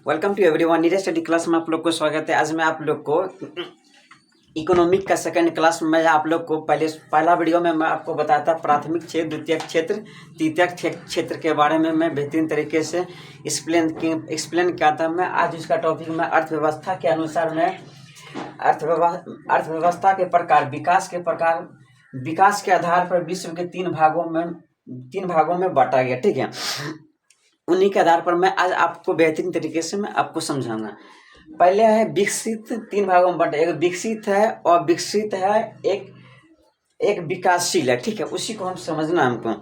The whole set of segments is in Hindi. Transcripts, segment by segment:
Welcome to everyone. Neeraj study class में आप लोग को स्वागत है। आज मैं आप लोग को इकोनॉमिक का सेकंड क्लास में आप लोग को पहला वीडियो में मैं आपको बताया था प्राथमिक क्षेत्र, द्वितीयक क्षेत्र, तृतीयक क्षेत्र के बारे में मैं बेहतरीन तरीके से एक्सप्लेन किया था। मैं आज इसका टॉपिक में अर्थव्यवस्था के अनुसार मैं अर्थव्यवस्था के प्रकार, विकास के आधार पर विश्व के तीन भागों में बांटा गया। ठीक है, उन्हीं के आधार पर मैं आज आपको बेहतरीन तरीके से मैं आपको समझाऊंगा। पहले है विकसित, तीन भागों में बांटा। एक विकसित है और विकसित है, एक विकासशील है। ठीक है, उसी को हम समझना हमको।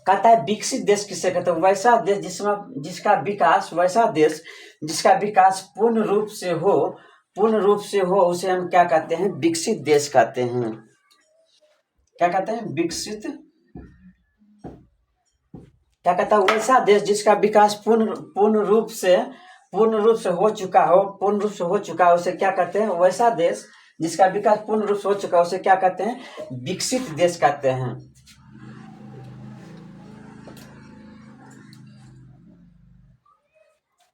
कहता है विकसित देश किसे कहते हैं? वैसा देश जिसका विकास पूर्ण रूप से हो उसे हम क्या कहते हैं? विकसित देश कहते हैं। क्या कहते हैं? विकसित। क्या कहता है? वैसा देश जिसका विकास पूर्ण रूप से हो चुका हो उसे क्या कहते हैं? वैसा देश जिसका विकास पूर्ण रूप से हो चुका है उसे क्या कहते हैं? विकसित देश कहते हैं।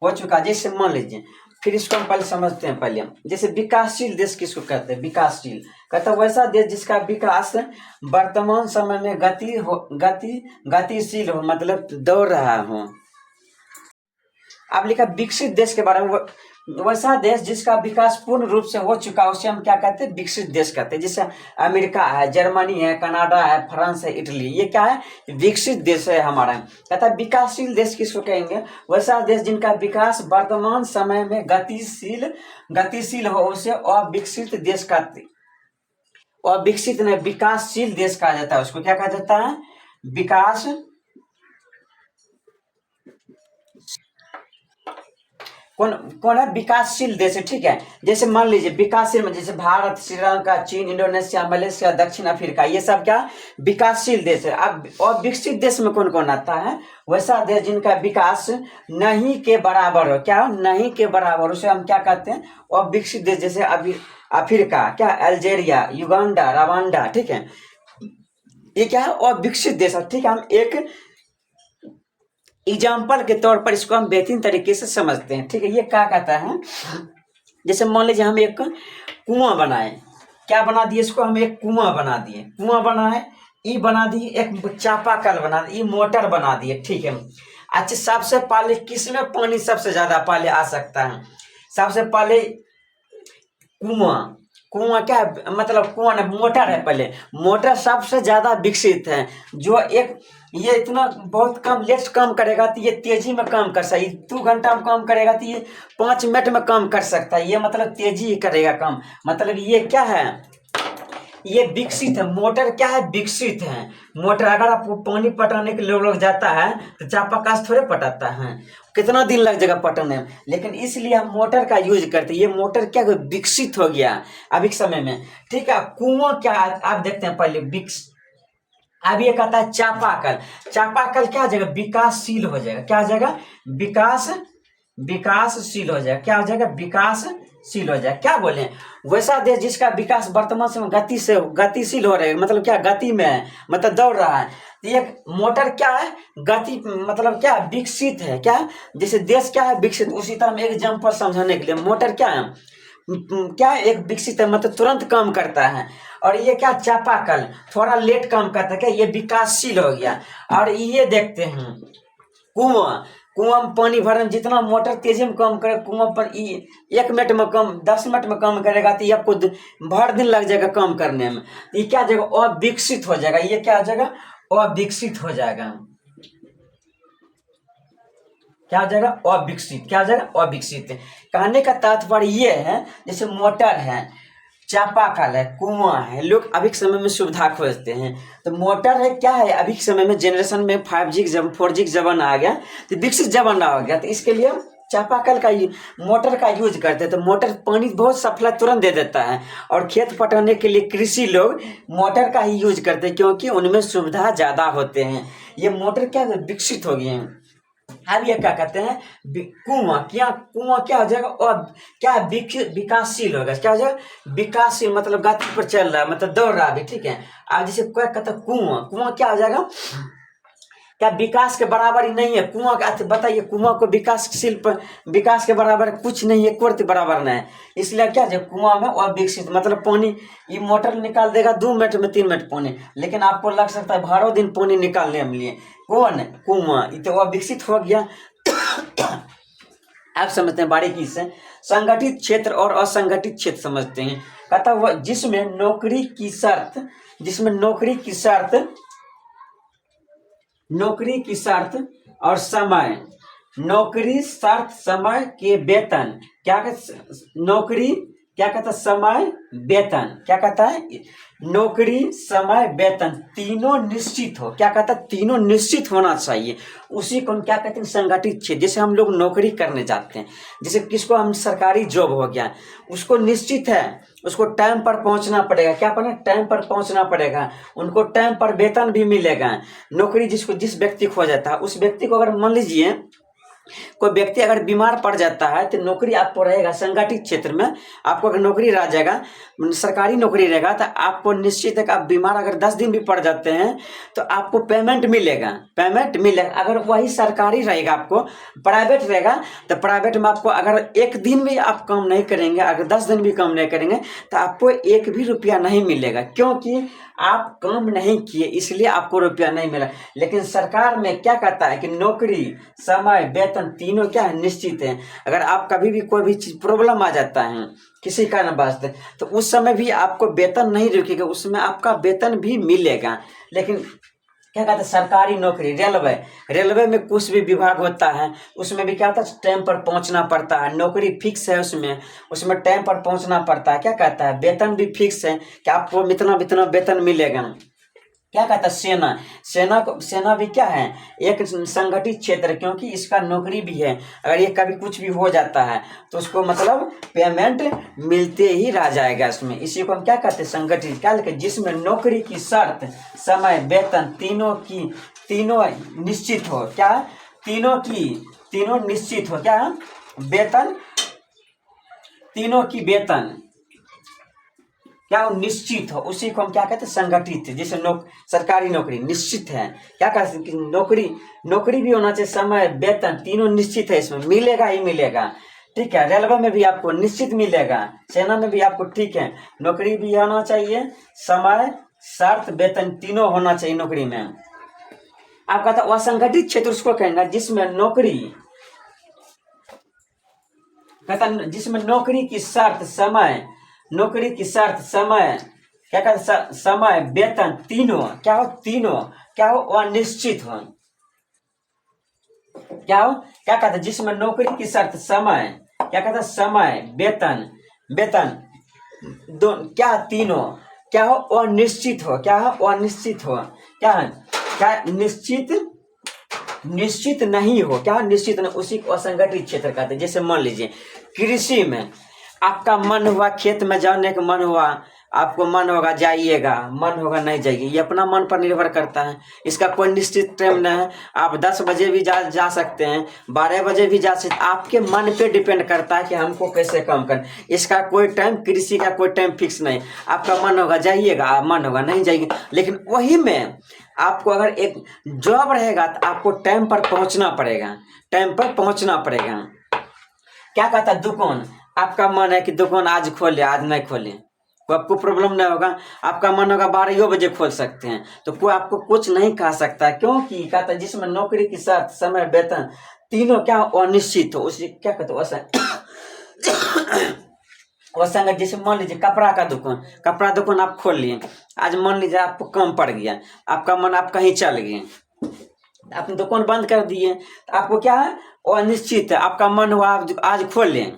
हो चुका, जैसे मान लीजिए, फिर इसको हम पहले समझते हैं। पहले जैसे विकासशील देश किसको कहते हैं? विकासशील कहता है वैसा देश जिसका विकास वर्तमान समय में गतिशील हो, मतलब दौड़ रहा हो। अब लिखा विकसित देश के बारे में, वैसा देश जिसका विकास पूर्ण रूप से हो चुका है उसे हम क्या कहते हैं? विकसित देश कहते हैं। जैसे अमेरिका है, जर्मनी है, कनाडा है, फ्रांस है, इटली, ये क्या है? विकसित देश है हमारा। कहता है विकासशील देश किसको कहेंगे? वैसा देश जिनका विकास वर्तमान समय में गतिशील हो उसे अविकसित देश कहते हैं। अविकसित नहीं, विकासशील देश कहा जाता है उसको। क्या कहा जाता है? कौन है? विकासशील देश है। ठीक है, जैसे मान लीजिए विकासशील में जैसे भारत, श्रीलंका, चीन, इंडोनेशिया, मलेशिया, दक्षिण अफ्रीका, ये सब क्या विकासशील देश है। अब और विकसित देश में कौन कौन आता है? वैसा देश जिनका विकास नहीं के बराबर हो। क्या? नहीं के बराबर, उसे हम क्या कहते हैं? और विकसित देश। जैसे अभी अफ्रीका, क्या अल्जेरिया, युगांडा, रवांडा। ठीक है, ये क्या है? और विकसित देश है। ठीक है, हम एक एग्जाम्पल के तौर पर इसको हम बेहतरीन तरीके से समझते हैं। ठीक है, ये क्या कहता है? जैसे मान लीजिए हम एक कुआं बनाए। क्या बना दिए इसको? हम एक कुआं बना दिए। कुआं बनाए, ये बना दिए, एक चापाकल बना दिए, मोटर बना दिए। ठीक है, अच्छा, सबसे पहले किसमें पानी सबसे ज्यादा पहले आ सकता है? सबसे पहले कुआं क्या है? मतलब कुआं ना, मोटर है। पहले मोटर सबसे ज्यादा विकसित है। जो एक ये इतना बहुत कम लेट काम करेगा तो ये तेजी में काम कर सकता है। 2 घंटा में काम करेगा तो ये 5 मिनट में काम कर सकता है। ये मतलब तेजी ही करेगा काम। मतलब ये क्या है? ये विकसित है। मोटर क्या है? विकसित है। मोटर अगर आपको पानी पटाने के लिए लोग जाता है तो चापाकल से थोड़े पटाता है, कितना दिन लग जाएगा पटाने में। लेकिन इसलिए हम मोटर का यूज करते हैं। ये मोटर क्या विकसित हो गया अभी के समय में। ठीक है, कुआं क्या आप देखते हैं पहले अब ये कहता है चापाकल। चापाकल क्या हो जाएगा? विकासशील हो जाएगा। क्या हो जाएगा? विकासशील हो जाएगा। क्या हो जाएगा? विकासशील हो जाएगा। क्या बोले? वैसा देश जिसका विकास वर्तमान समय गतिशील हो रहा है, मतलब क्या? गति में है, मतलब दौड़ रहा है। ये मोटर क्या है? गति, मतलब क्या? विकसित है। क्या? जैसे देश क्या है? विकसित। उसी तरह में एक एग्जांपल समझाने के लिए, मोटर क्या है? क्या है? एक विकसित है, मतलब तुरंत काम करता है। और ये क्या? चापाकल थोड़ा लेट काम करता है। क्या? ये विकासशील हो गया। और ये देखते हैं कुआं में पानी भरने, जितना मोटर तेजी में काम करे, कुआं पर 1 मिनट में कम, 10 मिनट में काम करेगा तो ये आपको भर दिन लग जाएगा काम करने में। ये क्या हो जाएगा? अविकसित हो जाएगा। ये क्या हो जाएगा? अविकसित हो जाएगा। क्या हो जाएगा? अविकसित। क्या हो जाएगा? अविकसित। कहने का तात्पर्य ये है, जैसे मोटर है, चापाकल है, कुआं है, लोग अभी के समय में सुविधा खोजते हैं। तो मोटर है, क्या है? अभी के समय में जनरेशन में 5G 4G जमाना आ गया, तो विकसित जमाना हो गया। तो इसके लिए चापाकल का मोटर का यूज करते हैं। तो मोटर पानी बहुत सप्लाई तुरंत दे देता है। और खेत पटाने के लिए कृषि लोग मोटर का ही यूज करते हैं, क्योंकि उनमें सुविधा ज्यादा होते हैं। ये मोटर क्या विकसित हो गए हैं। अब ये क्या कहते हैं? कुआं क्या हो जाएगा? और क्या? विकासशील होगा। क्या हो जाएगा? विकासशील, मतलब गति पर चल रहा है, मतलब दौड़ रहा है। ठीक है, अब जैसे कोई कहता है कुआं क्या हो जाएगा? क्या विकास के बराबर ही नहीं है? कुआं का बताइए, कुआं को विकासशील विकास के बराबर कुछ नहीं है, कोर्त बराबर नहीं है। इसलिए क्या है, कुआं में अविकसित मतलब पानी, ये मोटर निकाल देगा 2 मिनट में 3 मिनट पानी, लेकिन आपको लग सकता है बारह दिन पानी निकालने में लिए। कौन? कुआं। ये तो अविकसित हो गया। आप समझते हैं बारीकी से। संगठित क्षेत्र और असंगठित क्षेत्र समझते हैं। कहता हुआ जिसमें नौकरी की शर्त, जिसमें नौकरी की शर्त और समय, नौकरी शर्त समय के वेतन, क्या कहते नौकरी, क्या कहता समय वेतन, क्या कहता है नौकरी समय वेतन तीनों निश्चित हो। क्या कहता है? तीनों निश्चित होना चाहिए। उसी को हम क्या कहते हैं? संगठित क्षेत्र। जैसे हम लोग नौकरी करने जाते हैं, जैसे किसको हम सरकारी जॉब हो गया, उसको निश्चित है, उसको टाइम पर पहुंचना पड़ेगा। क्या पड़ना? टाइम पर पहुंचना पड़ेगा। उनको टाइम पर वेतन भी मिलेगा। नौकरी जिस व्यक्ति खो जाता है, उस व्यक्ति को अगर मान लीजिए कोई व्यक्ति अगर बीमार पड़ जाता है तो नौकरी आपको रहेगा संगठित क्षेत्र में। आपको अगर नौकरी रह जाएगा, सरकारी नौकरी रहेगा, तो आपको निश्चित है कि आप बीमार अगर 10 दिन भी पड़ जाते हैं तो आपको पेमेंट मिलेगा। अगर वही सरकारी रहेगा, आपको प्राइवेट रहेगा तो प्राइवेट में आपको अगर 1 दिन भी आप काम नहीं करेंगे, अगर 10 दिन भी काम नहीं करेंगे तो आपको 1 भी रुपया नहीं मिलेगा, क्योंकि आप काम नहीं किए, इसलिए आपको रुपया नहीं मिला। लेकिन सरकार में क्या कहता है कि नौकरी समय वेतन तीनों क्या है? निश्चित है। अगर आप कभी भी कोई भी चीज प्रॉब्लम आ जाता है किसी कारण वास्ते, तो उस समय भी आपको वेतन नहीं रुकेगा, उसमें आपका वेतन भी मिलेगा। लेकिन क्या कहते हैं? सरकारी नौकरी, रेलवे में कुछ भी विभाग होता है, उसमें भी क्या होता है? टाइम पर पहुंचना पड़ता है। नौकरी फिक्स है, उसमें टाइम पर पहुंचना पड़ता है। क्या कहता है? वेतन भी फिक्स है कि आपको इतना वेतन मिलेगा। क्या कहता है? सेना भी क्या है? एक संगठित क्षेत्र, क्योंकि इसका नौकरी भी है। अगर ये कभी कुछ भी हो जाता है तो उसको मतलब पेमेंट मिलते ही रह जाएगा इसमें। इसी को हम क्या कहते हैं? संगठित। क्या लिखे? जिसमें नौकरी की शर्त समय वेतन तीनों निश्चित हो। क्या? तीनों निश्चित हो। क्या? वेतन, तीनों की वेतन क्या हो? निश्चित हो। उसी को हम क्या कहते हैं? संगठित। जैसे सरकारी नौकरी निश्चित है। क्या कहते हैं? नौकरी भी होना चाहिए, समय वेतन तीनों निश्चित है, इसमें मिलेगा ही मिलेगा। ठीक है। रेलवे में भी आपको निश्चित मिलेगा, सेना में भी आपको, ठीक है, नौकरी भी होना चाहिए, समय शर्त वेतन तीनों होना चाहिए नौकरी में। आप कहता असंगठित क्षेत्र उसको कहेंगे जिसमें नौकरी, कहता जिसमें नौकरी की शर्त समय, क्या कहते? समय वेतन तीनों क्या हो? अनिश्चित हो। क्या हो? क्या कहते? जिसमें नौकरी की शर्त समय, क्या कहते? समय वेतन दो क्या तीनों क्या हो? अनिश्चित हो। क्या हो? अनिश्चित हो। क्या है? क्या निश्चित नहीं हो। क्या निश्चित नहीं? उसी को असंगठित क्षेत्र कहते हैं। जैसे मान लीजिए कृषि में आपका मन हुआ खेत में जाने का मन हुआ, आपको मन होगा जाइएगा, मन होगा नहीं जाइए, ये अपना मन पर निर्भर करता है। इसका कोई निश्चित टाइम नहीं है। आप 10 बजे भी जा सकते हैं, 12 बजे भी जा सकते, आपके मन पे डिपेंड करता है कि हमको कैसे काम करना। इसका कोई टाइम, कृषि का कोई टाइम फिक्स नहीं। आपका मन होगा जाइएगा, मन होगा नहीं जाइए। लेकिन वही में आपको अगर एक जॉब रहेगा तो आपको टाइम पर पहुंचना पड़ेगा, क्या कहता है? दुकान, आपका मन है कि दुकान आज खोले, आज नहीं खोले, कोई आपको प्रॉब्लम नहीं होगा। आपका मन होगा 12 बजे खोल सकते हैं, तो कोई आपको कुछ नहीं कह सकता, क्योंकि कहता है जिसमें नौकरी की शर्त समय वेतन तीनों क्या अनिश्चित हो। उसे क्या कहते हैं? जैसे मान लीजिए कपड़ा दुकान आप खोल लिए, आज मान लीजिए आपको कम पड़ गया, आपका मन आप कहीं चल गए, अपनी दुकान बंद कर दिए, तो आपको क्या है? अनिश्चित है। आपका मन हुआ आप आज खोल लें,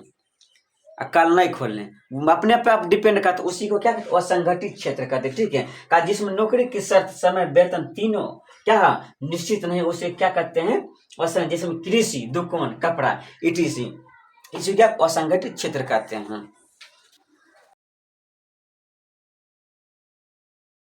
कल नहीं खोलने, अपने पे आप डिपेंड करते, उसी को क्या कहते? असंगठित क्षेत्र कहते। ठीक है। का जिसमें नौकरी की शर्त समय वेतन तीनों क्या निश्चित नहीं, उसे क्या कहते हैं? जिसमें कृषि, दुकान, कपड़ा, etc, इसी क्या असंगठित क्षेत्र कहते हैं।